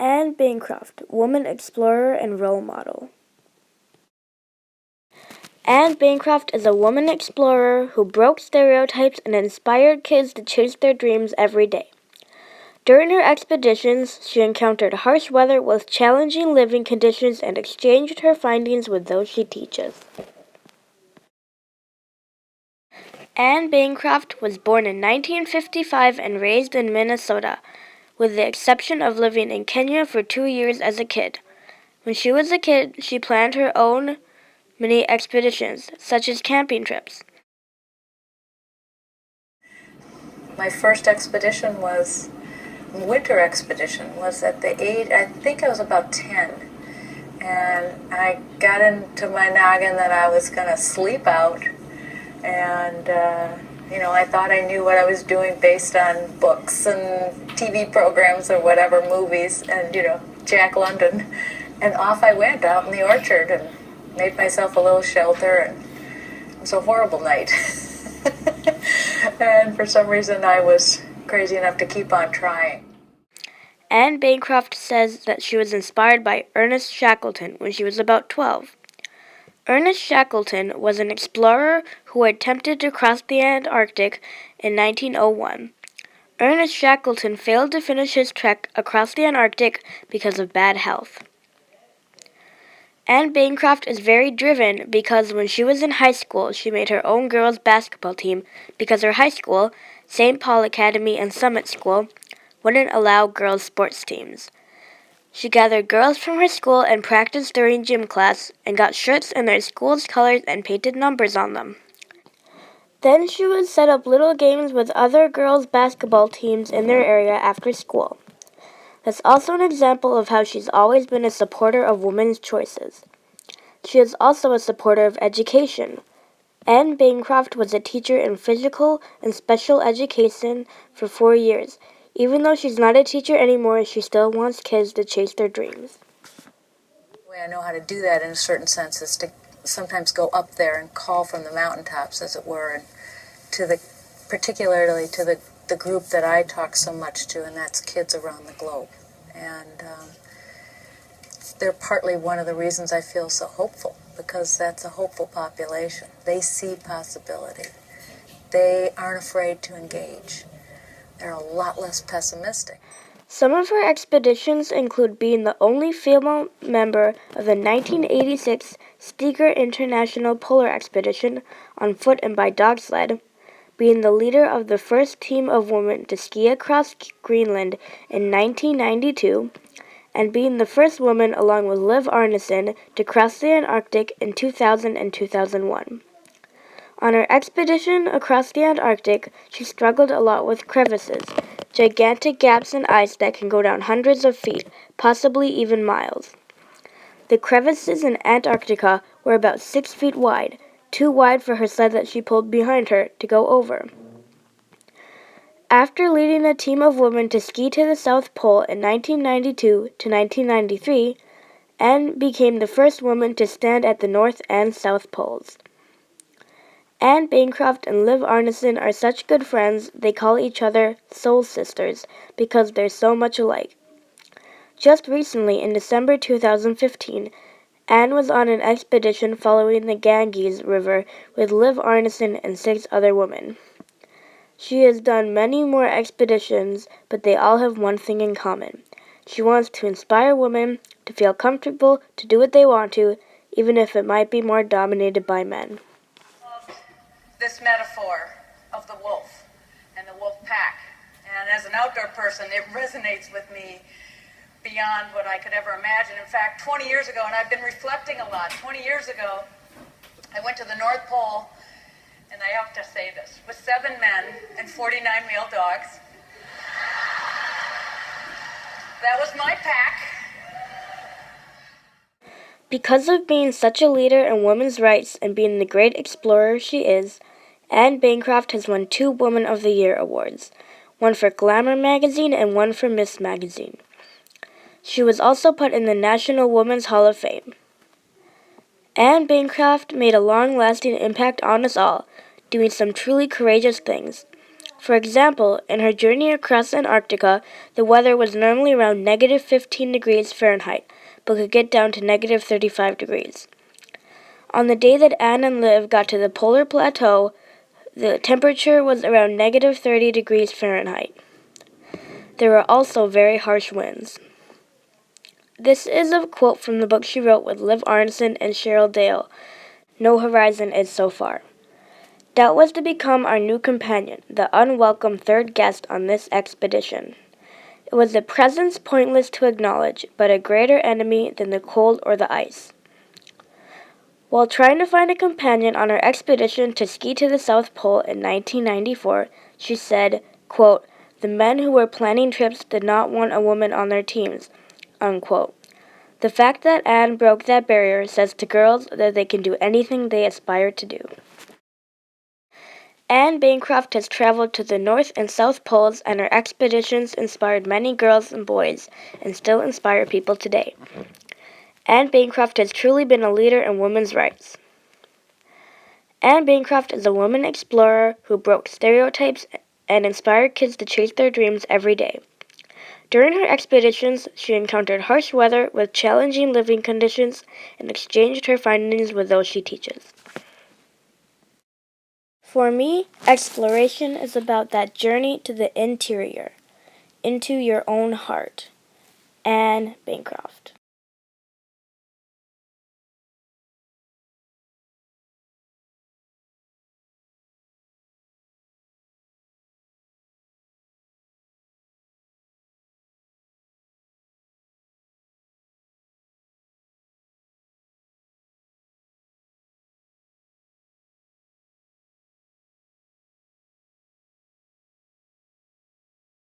Anne Bancroft, woman explorer and role model. Anne Bancroft is a woman explorer who broke stereotypes and inspired kids to chase their dreams every day. During her expeditions, she encountered harsh weather with challenging living conditions and exchanged her findings with those she teaches. Anne Bancroft was born in 1955 and raised in Minnesota, with the exception of living in Kenya for 2 years as a kid. When she was a kid, she planned her own mini expeditions, such as camping trips. My first expedition was winter expedition was at the age, I think I was about 10, and I got into my noggin that I was going to sleep out, and I thought I knew what I was doing based on books and TV programs or whatever, movies, and Jack London, and off I went out in the orchard and made myself a little shelter, and it was a horrible night. And for some reason I was crazy enough to keep on trying. Anne Bancroft says that she was inspired by Ernest Shackleton when she was about 12. Ernest Shackleton was an explorer who attempted to cross the Antarctic in 1901. Ernest Shackleton failed to finish his trek across the Antarctic because of bad health. Anne Bancroft is very driven because when she was in high school, she made her own girls' basketball team because her high school, St. Paul Academy and Summit School, wouldn't allow girls' sports teams. She gathered girls from her school and practiced during gym class and got shirts in their school's colors and painted numbers on them. Then she would set up little games with other girls' basketball teams in their area after school. That's also an example of how she's always been a supporter of women's choices. She is also a supporter of education. Anne Bancroft was a teacher in physical and special education for 4 years. Even though she's not a teacher anymore, she still wants kids to chase their dreams. The way I know how to do that in a certain sense is to sometimes go up there and call from the mountaintops, as it were, and particularly to the group that I talk so much to, and that's kids around the globe. And they're partly one of the reasons I feel so hopeful, because that's a hopeful population. They see possibility. They aren't afraid to engage. They're a lot less pessimistic. Some of her expeditions include being the only female member of the 1986 Steger International Polar Expedition on foot and by dog sled, being the leader of the first team of women to ski across Greenland in 1992, and being the first woman, along with Liv Arneson, to cross the Antarctic in 2000 and 2001. On her expedition across the Antarctic, she struggled a lot with crevices, gigantic gaps in ice that can go down hundreds of feet, possibly even miles. The crevices in Antarctica were about 6 feet wide, too wide for her sled that she pulled behind her to go over. After leading a team of women to ski to the South Pole in 1992 to 1993, Anne became the first woman to stand at the North and South Poles. Anne Bancroft and Liv Arneson are such good friends, they call each other soul sisters because they're so much alike. Just recently, in December 2015, Anne was on an expedition following the Ganges River with Liv Arneson and 6 other women. She has done many more expeditions, but they all have one thing in common. She wants to inspire women to feel comfortable to do what they want to, even if it might be more dominated by men. This metaphor of the wolf and the wolf pack. And as an outdoor person, it resonates with me beyond what I could ever imagine. In fact, 20 years ago, and I've been reflecting a lot, 20 years ago, I went to the North Pole, and I have to say this, with 7 men and 49 male dogs. That was my pack. Because of being such a leader in women's rights and being the great explorer she is, Anne Bancroft has won 2 Woman of the Year awards, one for Glamour magazine and one for Miss magazine. She was also put in the National Women's Hall of Fame. Anne Bancroft made a long-lasting impact on us all, doing some truly courageous things. For example, in her journey across Antarctica, the weather was normally around negative 15 degrees Fahrenheit, but could get down to negative 35 degrees. On the day that Anne and Liv got to the polar plateau, the temperature was around negative 30 degrees Fahrenheit. There were also very harsh winds. This is a quote from the book she wrote with Liv Arneson and Cheryl Dale, No Horizon Is So Far. Doubt was to become our new companion, the unwelcome third guest on this expedition. It was a presence pointless to acknowledge, but a greater enemy than the cold or the ice. While trying to find a companion on her expedition to ski to the South Pole in 1994, she said, quote, "The men who were planning trips did not want a woman on their teams," unquote. The fact that Anne broke that barrier says to girls that they can do anything they aspire to do. Anne Bancroft has traveled to the North and South Poles, and her expeditions inspired many girls and boys and still inspire people today. Anne Bancroft has truly been a leader in women's rights. Anne Bancroft is a woman explorer who broke stereotypes and inspired kids to chase their dreams every day. During her expeditions, she encountered harsh weather with challenging living conditions and exchanged her findings with those she teaches. For me, exploration is about that journey to the interior, into your own heart. Anne Bancroft.